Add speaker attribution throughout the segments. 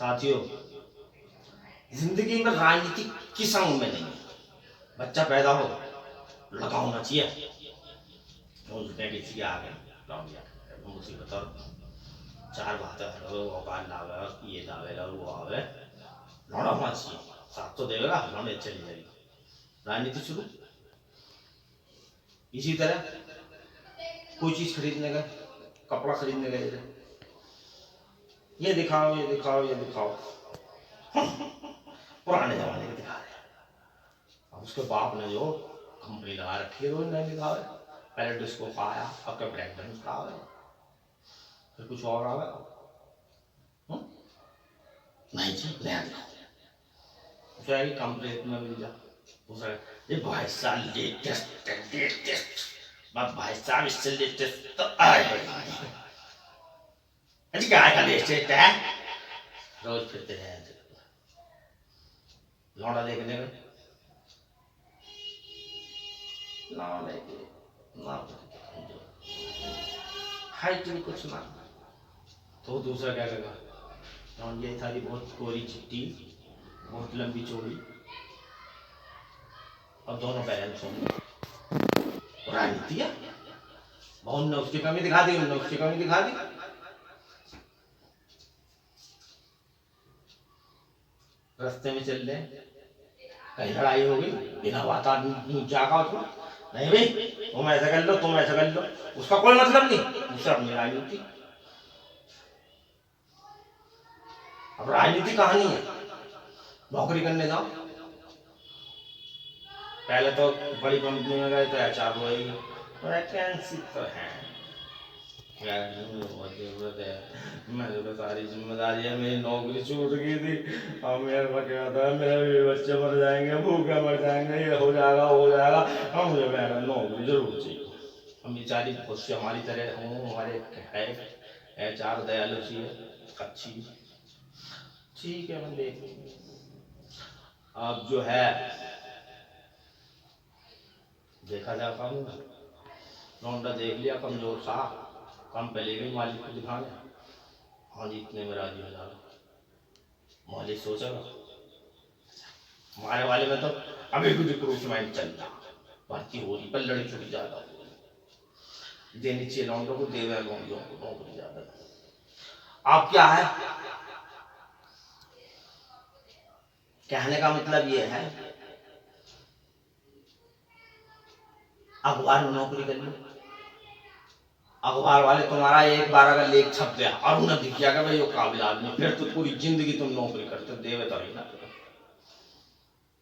Speaker 1: साथियों, जिंदगी में राजनीति किस अंग में नहीं है। बच्चा पैदा हो लगा होना चाहिए, किसी के आगे मुसीबत और चार बातें औकात लावे, ये लावे वो आवे, लौड़ा होना चाहिए। साथ तो देगा, लौड़े चली जाएगी राजनीति शुरू। इसी तरह कोई चीज खरीदने गए, कपड़ा खरीदने गए, ये दिखाओ ये दिखाओ ये दिखाओ, पुराने जमाने के दिखा रहे। अब उसके बाप ने जो कंपनी लगा रखी है वो नहीं दिखा रहे। पहले डिस्को का आया, अब क्या ब्रेक डांस का आया, फिर कुछ और आ गया। नहीं जी, नया दिखाओ, उसे कम रेट में मिल जाए। ये भाई साहब लेटेस्ट भाई साहब इससे लेटेस्ट तो आए क्या का लेटेस्ट है। रोज फिरते हैं लौड़ा देखने में, हाइट भी कुछ ना, तो दूसरा क्या करेगा। ये थारी बहुत कोरी चिट्टी, बहुत लंबी चौड़ी, और दोनों पेरेंट्स होंगे। राजनीति है, बहुत ने उसकी कमी दिखा दी, उन्होंने उसकी कमी दिखा दी। रास्ते में चल रहे, कहीं लड़ाई हो गई, बिना बात आदमी जागा उसमें, नहीं भाई तुम ऐसा कर लो, तुम ऐसा कर लो, उसका कोई मतलब नहीं, दूसरा अपनी राजनीति। अब राजनीति कहानी है, नौकरी करने जाओ, पहले तो बड़ी कंपनी में गए तो एचआर होगी, वैकेंसी तो है, जरूरत है, मेरे को सारी जिम्मेदारी है, मेरी नौकरी छूट गई थी, और मेरे को क्या था, मेरे भी बच्चे मर जाएंगे, भूखे मर जाएंगे, ये हो जाएगा वो हो जाएगा, और मुझे मेरा नौकरी जरूर चाहिए। हम बेचारी खुद से हमारी तरह हूँ, हमारे है एचआर दयालु सी है, अच्छी, ठीक है मैं देख। अब जो है देखा जाता हूँ, लौंडा देख लिया कमजोर सा, कम पहले गई मालिक को दिखाने, हाँ जी इतने में राजी हो जाएगा। मालिक सोचेगा हमारे वाले में तो अभी कुछ रिक्रूटमेंट चल रहा, भर्ती हो रही, पर लड़कियों की ज्यादा देनी चाहिए, लौंडों को देवे, लौंडियों को नौकरी ज्यादा। अब क्या है, कहने का मतलब ये है, अखबार में नौकरी कर लो, अखबार वाले तुम्हारा एक बार अगर लेख छप गया और उन्हें दिख गया कि भाई वो काबिल आदमी, फिर तो पूरी जिंदगी तुम नौकरी करते देवे तो रही ना,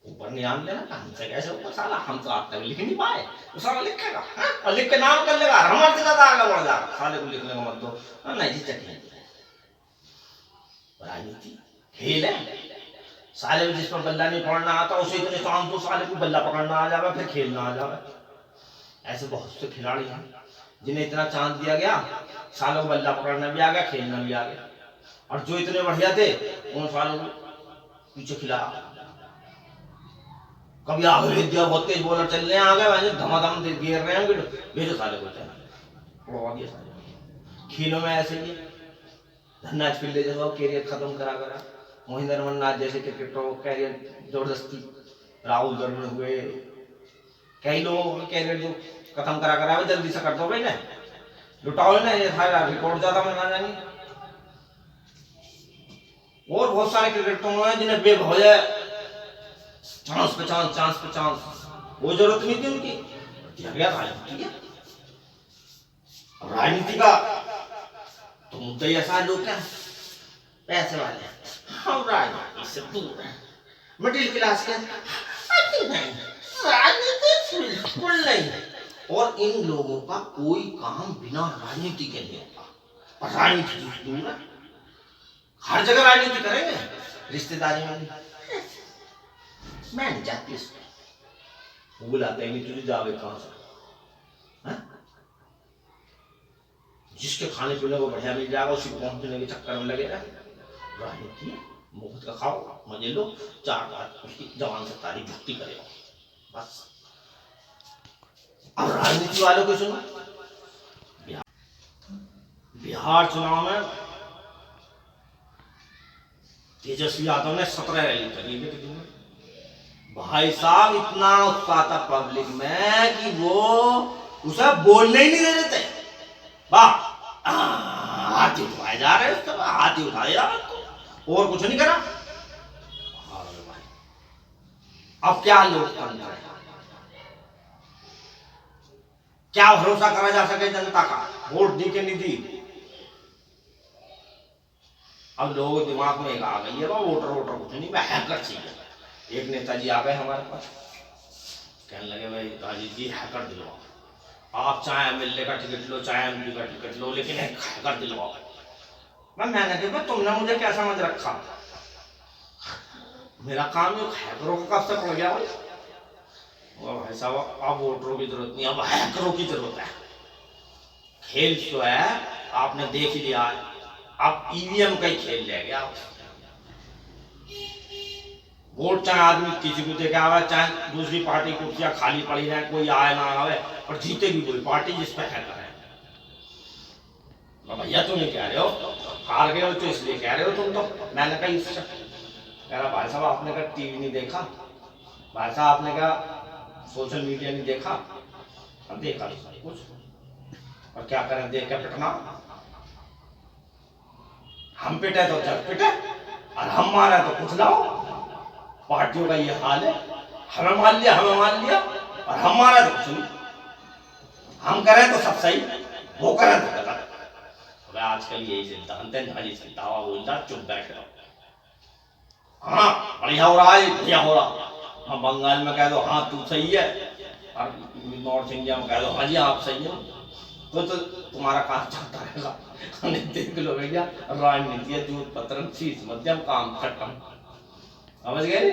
Speaker 1: ऊपर नियाम लेना हमसे कैसे ऊपर, साला हम तो आज तक लिख नहीं पाए, तो साला लिखेगा और लिख के नाम कर लेगा, हमारे से ज्यादा आगे बढ़ जाएगा, साले को लिखने को मत दो, नहीं जी चटिया। राजनीति खेल है, साले में जिस पर बल्ला नहीं पकड़ना आता उसे इतने शाम तो साले को बल्ला पकड़ना आ जाएगा, फिर खेलना आ जाएगा। ऐसे बहुत से खिलाड़ी हैं जिन्हें इतना चांस दिया गया, सालों को बल्ला पकड़ना भी आ गया, खेलना भी आ गया, और जो इतने बढ़िया थे उन सालों को पीछे खिला। कभी आगे भेज दिया, बहुत तेज बॉलर चल रहे हैं आगे, वैसे धमाधम घेर रहे हैं, भेजो साले को, उड़वा दिया साले। खेलों में ऐसे ही धनराज पिल्ले जैसा कैरियर खत्म करा करा, मोहिंदर अमरनाथ जैसे क्रिकेटर कैरियर जबरदस्ती, राहुल द्रविड़ हुए, कई लोगों का कैरियर जो खत्म करा करा जल्दी से कर दो भाई ना, लुटाओ ना, ये सारा रिकॉर्ड ज्यादा बना जाएंगे। और बहुत सारे क्रिकेटरों हैं जिन्हें बेग हो जाए, चांस पे चांस, चांस पे चांस, वो जरूरत नहीं थी उनकी, दिया गया राजनीति है। राजनीति का तो मुद्दा ही ऐसा, लोग क्या पैसे वाले, हम राजनीति से दूर हैं, मिडिल क्लास के नहीं, राजनीति बिल्कुल नहीं, और इन लोगों का कोई काम बिना राजनीति के नहीं होता, राजनीति से दूर है। हर जगह राजनीति करेंगे, रिश्तेदारी में मैं नहीं चाहती इसको, वो बुलाते हैं तुझे जावे कहां से, जिसके खाने पीने को बढ़िया मिल जाएगा उसी पहुंचने के चक्कर में लगे रहे। राजनीति मुफ्त का खाओ, मजे लो, चार बार उसकी जवान से तारीफ भक्ति करेगा बस। अब राजनीति वालों को सुनो, बिहार चुनाव में तेजस्वी यादव ने 17 रैली करी है। भाई साहब इतना उत्साह था पब्लिक में कि वो उसे बोलने ही नहीं दे रहे थे। वाह, हाथी उठाए जा रहे हैं, हाथी उठाए जा रहे हैं, और कुछ नहीं करा। अब क्या लोकतंत्र है, क्या भरोसा करा जा सके जनता का, वोट दी के नहीं दी। अब लोगों के दिमाग में एक आ गई है वोटर वोटर कुछ नहीं, वह हैकर चाहिए। एक नेताजी आ गए हमारे पास, कहने लगे भाई राजीव जी हैकर दिलवाओ, आप चाहे एमएलए का टिकट लो चाहे एमपी का टिकट लो, लेकिन एक हैकर दिलवाओ। मैंने कहा तुमने मुझे क्या समझ रखा, मेरा काम जो हैकरों का कब से पड़ गया भाई। भाई साहब अब वोटरों की जरूरत नहीं, अब हैकरों की जरूरत है। खेल जो है आपने देख ही लिया, अब ईवीएम का ही खेल रह गया। वोट चाहे आदमी किसी को देके आवे, चाहे दूसरी पार्टी कुर्सियां खाली पड़ी रहे, कोई आए ना आवे, पर जीतेगी कोई पार्टी जिस पे हैकर है। भैया तुम ये कह रहे हो हार गए हो तो इसलिए कह रहे हो तुम तो। मैंने कहा इससे कह रहा भाई साहब आपने कहा टीवी नहीं देखा, भाई साहब आपने कहा सोशल मीडिया नहीं देखा, अब देखा नहीं कुछ, और क्या करें देख के पिटना। हम पिटे तो जग पिटे और हम मारे तो कुछ ना हो। पार्टियों का ये हाल है, हमें मान लिया और हम मारे तो कुछ नहीं, हम करें तो सब सही, वो करें तो गलत। आजकल यही सिद्धांत है, नाजी संतावा बोलता चुप बैठ रहो। हाँ बढ़िया हो रहा है, बढ़िया हो रहा। हाँ बंगाल में कह दो हाँ तू सही है, और नॉर्थ इंडिया में कह दो हाँ जी आप सही हो, तो तुम्हारा काम चलता रहेगा। देख लो भैया राजनीति है दूध पत्रम शीश मध्यम काम खत्म, समझ गए।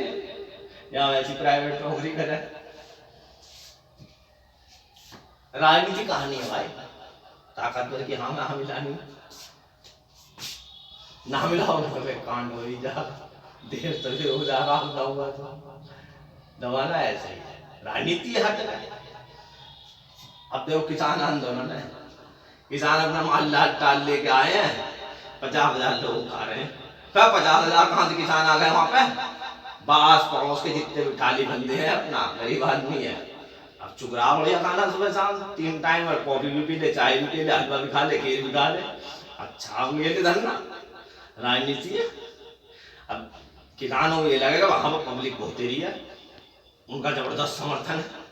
Speaker 1: यहाँ वैसी प्राइवेट नौकरी करे, राजनीति कहानी है भाई, ताकतवर की हाँ ना मिलानी, ना मिलाओ कांड हो ही जा, देश तले हो जा रहा हुआ तो दबाना ऐसे ही है, राजनीति हर जगह। अब देखो किसान आंदोलन है, किसान अपना माल टाल लेके आए हैं, 50,000 लोग खा रहे हैं। 50,000 कहां से किसान आ गए वहां पे, बास पड़ोस के जितने भी थाली बंदे हैं, अपना गरीब आदमी है। अब चुगरा बढ़िया खाना सुबह शाम 3 टाइम, और कॉफी भी पी ले, चाय भी पी ले, हलवा भी खा ले, खीर भी खा ले। अच्छा ये धरना राजनीति है। अब किसानों को ये लगेगा वहां पर पब्लिक बहुत देरी है, उनका जबरदस्त समर्थन है।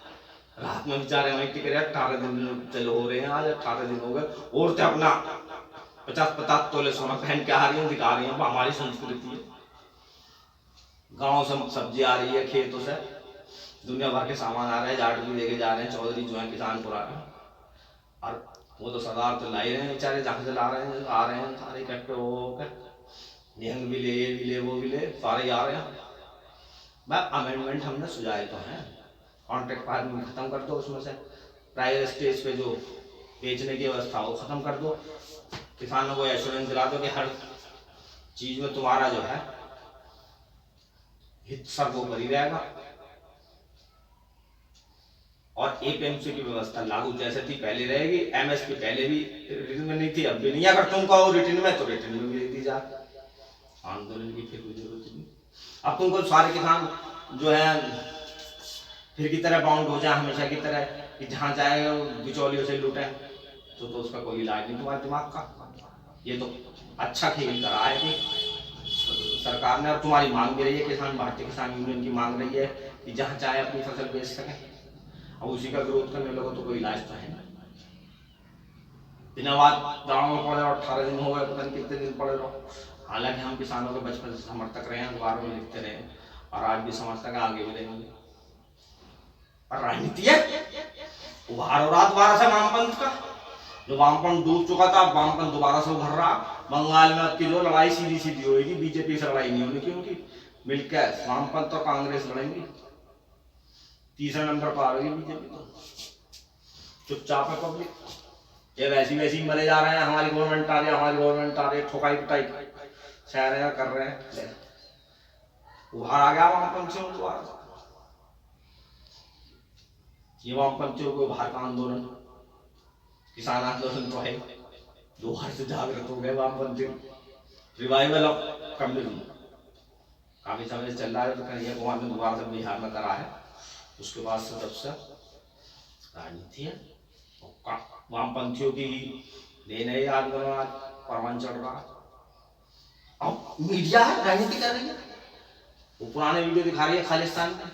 Speaker 1: रात में बेचारे वहीं टिक रहे, 18 दिन चलो हो रहे हैं, आज 18 दिन हो गए। औरतें अपना 50-50 तोले सोना पहन के आ रही हैं, दिखा रही हैं, हमारी संस्कृति है। गाँव से सब्जी आ रही है, खेतों से दुनिया भर के सामान आ रहे हैं, जाट भी लेके जा रहे हैं, चौधरी जो है किसान पुराने, और वो तो सरदार तो ला ही रहे हैं बेचारे, जहाँ से ला रहे हैं आ रहे हैं सारे इकट्ठे होकर, निहंग भी ले, ये भी ले, वो भी ले, सारे आ रहे हैं। भाई अमेंडमेंट हमने सुझाए तो हैं, कॉन्ट्रैक्ट फार्मिंग खत्म कर दो, उसमें से प्राइवेट स्टेज पे जो बेचने की व्यवस्था वो खत्म कर दो, किसानों को एश्योरेंस दिला दो कि हर चीज में तुम्हारा जो है हित सर्वोपरि रहेगा, और एपीएमसी की व्यवस्था लागू जैसे थी पहले रहेगी। एमएसपी पहले भी रिटर्न में नहीं थी, अब भी नहीं, अगर तुम कहो रिटर्न में तो रिटर्न में भी दे दी जाए, आंदोलन की फिर कोई जरूरत नहीं। अब तुमको सारे किसान जो है फिर की तरह बाउंड हो जाए हमेशा की तरह, कि जहां जाएगा बिचौलियों से लूटे, तो उसका कोई इलाज नहीं तुम्हारे दिमाग का। ये तो अच्छा खेल करा है कि सरकार ने, और तुम्हारी मांग भी रही है, किसान भारतीय किसान यूनियन की मांग रही है कि जहां चाहे अपनी फसल बेच सके, अब उसी का विरोध करने लगो तो कोई इलाज तो है ना। दिनों बाद गाँव में पड़े रहो, 18 दिन हो गए, पता नहीं कितने दिन पड़े रहो। हालांकि हम किसानों के बचपन से समर्थक रहे हैं, अखबार में लिखते रहे, और आज भी समर्थक आगे भी रहेंगे। और राजनीति है उभार हो रहा दोबारा से वामपंथ का, जो वामपंथ डूब चुका था, वामपंथ दोबारा से उभर रहा। बंगाल में अब की जो लड़ाई सीधी सीधी होगी, बीजेपी से लड़ाई नहीं होनी की उनकी, मिलकर वामपंथ और कांग्रेस लड़ेंगी, तीसरे नंबर पर आ रही बीजेपी। तो चुपचाप है पब्लिक, ये वैसी मरे जा रहे हैं, हमारी गवर्नमेंट आ रही है, हमारी गवर्नमेंट आ रही है, ठोकाई पिटाई शहर कर रहे हैं, उभार आ गया वामपंथ से दोबारा। ये वामपंथियों को उभार का आंदोलन, किसान आंदोलन तो है, दोबारा से जागृत हो गए वामपंथी, रिवाइवल ऑफ कम्युनिज्म। काफी समय से चल रहा है, तो कन्हैया कुमार ने दोबारा से बिहार में करा है। उसके बाद से जब से राजनीति है, वामपंथियों की देन है, आंदोलन आज परवान चढ़ रहा है। अब मीडिया है राजनीति कर रही है, वो पुराने वीडियो दिखा रही है खालिस्तान में।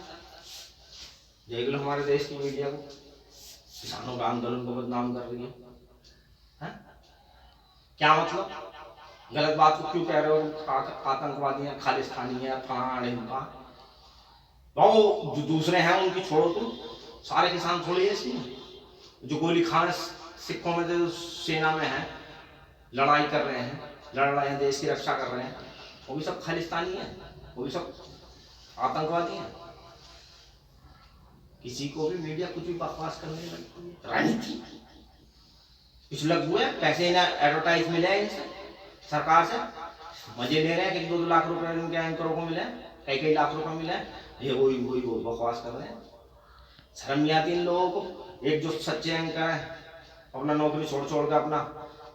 Speaker 1: देख लो हमारे देश की मीडिया को, किसानों का आंदोलन को बदनाम कर रही है। क्या मतलब? गलत बात को क्यों कह रहे हो? आतंकवादी है, खालिस्तानी है, फलाना वो जो दूसरे हैं उनकी छोड़ो, तुम सारे किसान थोड़ी है इसमें। जो गोली खान सिखों में जो सेना में है, लड़ाई कर रहे हैं, लड़ रहे हैं, देश की रक्षा कर रहे हैं, वो भी सब खालिस्तानी है, वो भी सब आतंकवादी हैं। किसी को भी मीडिया कुछ भी बकवास करने लगती है। राजनीति कुछ लग हुए पैसे ना एडवर्टाइज मिले इनसे, सरकार से मजे ले रहे हैं कि 2-2 लाख रुपए उनके एंकरों को मिले, कई लाख रुपए मिले, ये वही बकवास कर रहे हैं। शर्म नहीं आती इन लोगों को? एक जो सच्चे एंकर है अपना नौकरी छोड़ के अपना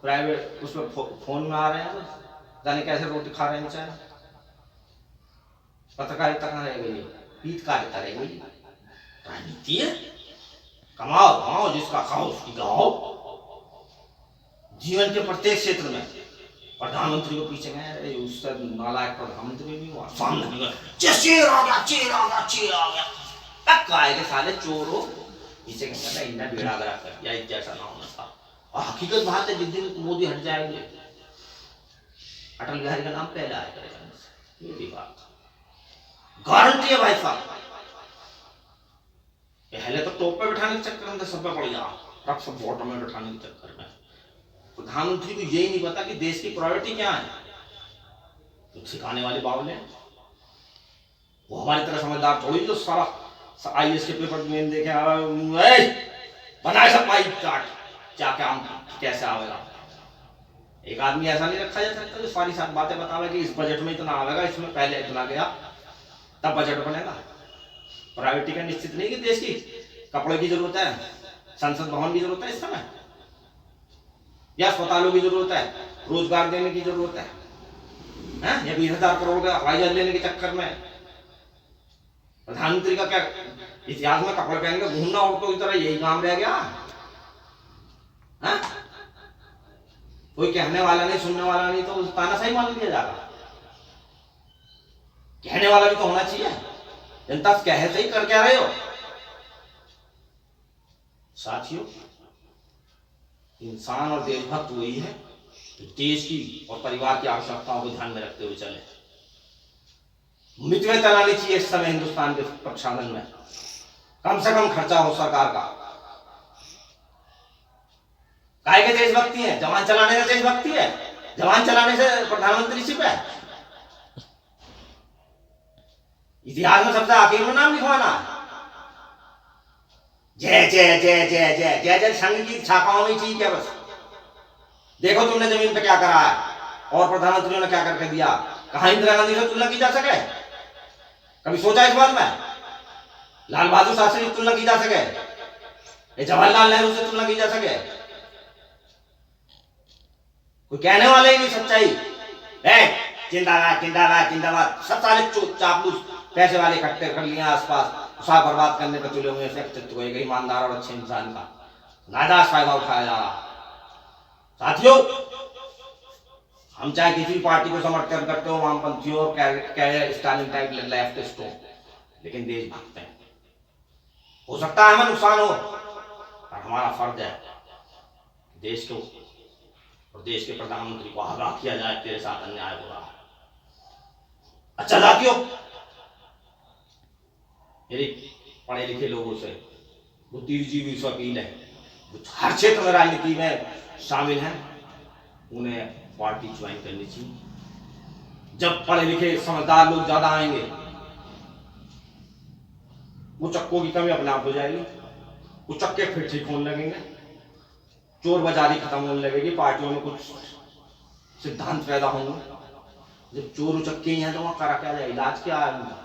Speaker 1: प्राइवेट उस पर फोन में आ रहे हैं, जाने कैसे रोटी खा रहे हैं बेचारे। पत्रकारिता कहाँ रह गई? पीतकारिता रह गई। राजनीति है, कमाओ खाओ, जिसका खाओ उसकी गाओ। जीवन के प्रत्येक क्षेत्र में प्रधानमंत्री को पीछे गए, उससे नालायक प्रधानमंत्री भी हुआ, सामने चेर आ गया पक्का आएगा, साले चोर हो, इसे कहते हैं इन्हें बेड़ा गरा कर दिया, जैसा ना होना था। और हकीकत बात है, जिस दिन मोदी हट जाएंगे, अटल बिहारी का नाम पहले आएगा, ये भी बात गारंटी है भाई साहब। पहले तो टॉप पे बैठाने के चक्कर में सब पे पड़ जा, अब सब बॉटम में बैठाने के चक्कर में। प्रधानमंत्री को यही नहीं पता कि देश की प्रायोरिटी क्या है। तो सिखाने वाले बावले, वो हमारी तरह समझदार थोड़ी जो सारा IAS के पेपर में देखे बनाए सब माइक काट क्या क्या कैसे आवेगा। एक आदमी ऐसा नहीं रखा जा सकता जो सारी सारी बातें बतावे कि इस बजट में इतना आवेगा, इसमें पहले इतना गया, तब बजट बनेगा। प्रायोरिटी का निश्चित नहीं कि देश की कपड़े की जरूरत है, संसद भवन की जरूरत है इस समय, या अस्पतालों की जरूरत है, रोजगार देने की जरूरत है, या 20,000 करोड़ का हवाई जहाज लेने के चक्कर में। प्रधानमंत्री का क्या इतिहास में कपड़े पहन के घूमना औरतों की तरह यही काम रह गया? कोई कहने वाला नहीं, सुनने वाला नहीं, तो तानाशाही मान लिया जाएगा। कहने वाला भी तो होना चाहिए। जनता कहे सही, कर क्या रहे हो? साथियों, इंसान और देशभक्त वही है देश की और परिवार की आवश्यकताओं को ध्यान में रखते हुए चले। मितव्यय चलानी चाहिए इस समय हिंदुस्तान के प्रशासन में, कम से कम खर्चा हो सरकार का। काय के देशभक्ति है? जवान चलाने से देशभक्ति है? जवान चलाने से प्रधानमंत्री शिप है? इतिहास में सबसे आखिर में नाम लिखवाना, जय जय जय जय जय जय जय संघ की शाखाओं में ठीक है बस। देखो तुमने जमीन पे क्या करा है और प्रधानमंत्रियों ने क्या करके दिया। कहां इंदिरा गांधी से तुलना की जा सके? कभी सोचा इस बात में? लाल बहादुर शास्त्री से तुलना की जा सके? जवाहरलाल नेहरू से तुलना की जा सके? कोई कहने वाले ही नहीं सच्चाई है। जिंदाबाद जिंदाबाद जिंदाबाद, सब सारे चापलूस पैसे वाले इकट्ठे कर लिए आसपास, उसा बर्बाद करने पर तुले हुए व्यक्तित्व को, एक ईमानदार और अच्छे इंसान का नाजायज फायदा उठाया जा रहा। साथियों, हम चाहे किसी पार्टी को समर्थन करते हो, वामपंथियों स्टालिन टाइप लेफ्टिस्ट हो, लेकिन देशभक्त हैं। हो सकता है हमें नुकसान हो, पर हमारा फर्ज है देश को और देश के प्रधानमंत्री को आगाह किया जाए तेरे साथ अन्याय हो रहा है। अच्छा साथियों, मेरी पढ़े लिखे लोगों से, बुद्धिजीवी से अपील है, जो हर क्षेत्र में राजनीति में शामिल हैं, उन्हें पार्टी ज्वाइन करनी चाहिए। जब पढ़े लिखे समझदार लोग ज्यादा आएंगे, वो चक्कों की कमी अपने आप हो जाएगी, वो चक्के फिर ठीक होने लगेंगे, चोर बाजारी खत्म होने लगेगी, पार्टियों में कुछ सिद्धांत पैदा होंगे। जब चोर उचक्के ही हैं तो वहां करा क्या जाए? इलाज क्या है उनका?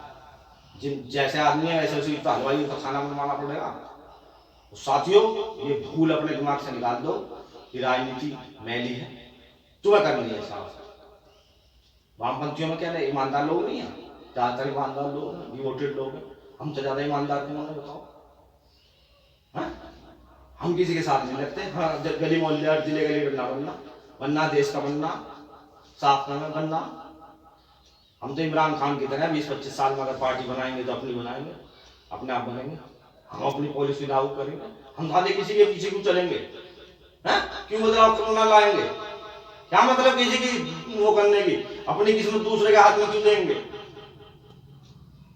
Speaker 1: जिन जैसे आदमी है वैसे उसी हलवाई का खाना बनवाना पड़ेगा। तो साथियों, ये भूल अपने दिमाग से निकाल दो कि राजनीति मैली है, तुम्हें करनी है साहब। वामपंथियों में क्या ईमानदार लोग नहीं है? ज्यादातर ईमानदार लोग हैं, डिवोटेड लोग हैं। हमसे ज्यादा ईमानदार कौन है बताओ? हाँ? हम किसी के साथ नहीं लगते। हाँ, गली मोहल्ले और जिले का लीडर ना बनना, बनना देश का बनना, साफ में बनना। हम तो इमरान खान की तरह 20-25 साल में अगर पार्टी बनाएंगे तो अपनी बनाएंगे, अपने आप बनेंगे, हम अपनी पॉलिसी लागू करेंगे। हम खाली किसी के पीछे क्यों चलेंगे? हैं? क्यों बदलाव करना लाएंगे? क्या मतलब किसी की वो करने की? अपनी किस्मत दूसरे के हाथ में क्यों देंगे?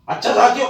Speaker 1: अच्छा साथियों,